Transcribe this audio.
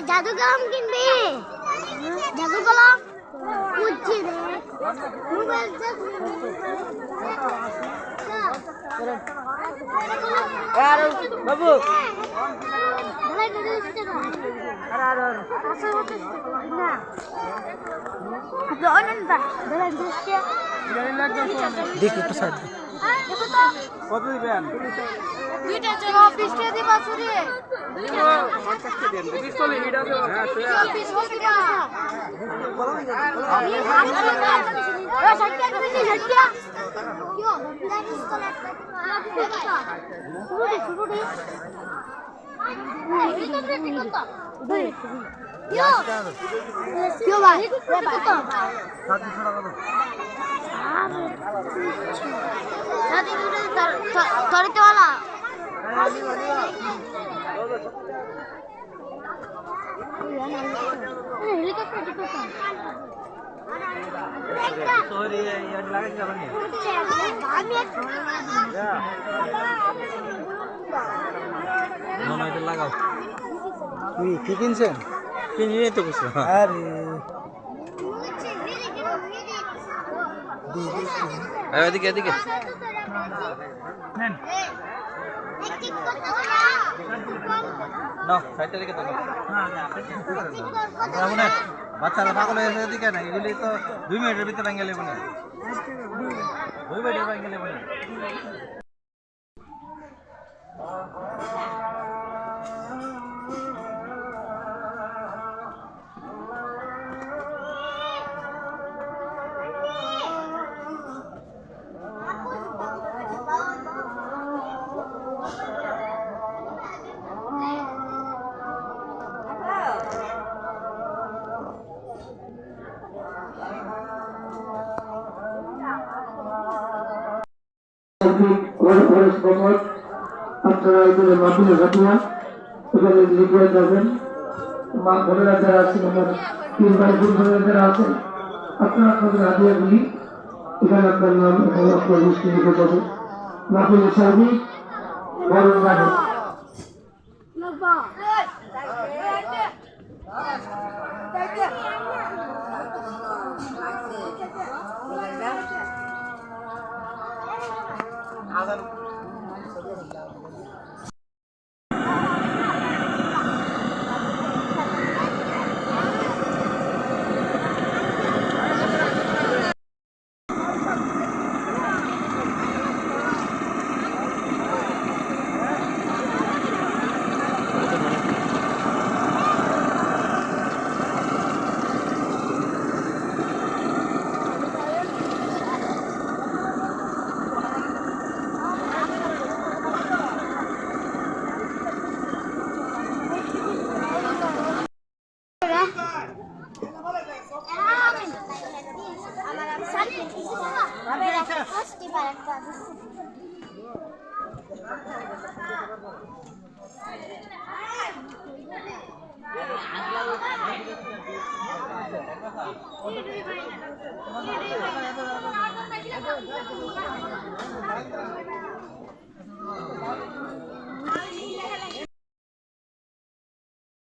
জাদু কলম কিনবি? জাদু কলম বুঝছি রে বাবু কত দিবেন? দুইটা চলো 20 টাকা দিবা চুরি দুইটা 50 টাকা দেন 20 চলে হিট আছে হ্যাঁ 20 টাকা এ 60 টাকা দিবি 60 টাকা কিও প্ল্যানিস করে শুরু দে এই তো রেডি কত কিও ভাই কত 700 টাকা দাও शादी थोड़ी तो वाला हेलीकॉप्टर सॉरी यार लगा के चलेंगे नो नो इधर लगाओ কি কিনছেন? किनिए तो कुछ আরে এদিকে এদিকে নেন নাও সাইডটা দিকে দেখো না বাচ্চারা পাগল হয়ে গেছে এদিকে না এগুলি তো 2 মিনিটের ভিতরে ভেঙে নেব না 2 মিনিটের ভেঙে নেব না আপনারা এগুলো মাধ্যমে ঘটনা এখানে লিখে যাবেন মা বোনেরা যারা আছেন আমার 3 ভাই বোন যারা আছেন আপনারা আপনাদের হাদিয়াগুলি এখানে আপনার নাম এবং আপনার মিষ্টি লিখে যাবেন মাহফিল সাহেবী বড় রাখেন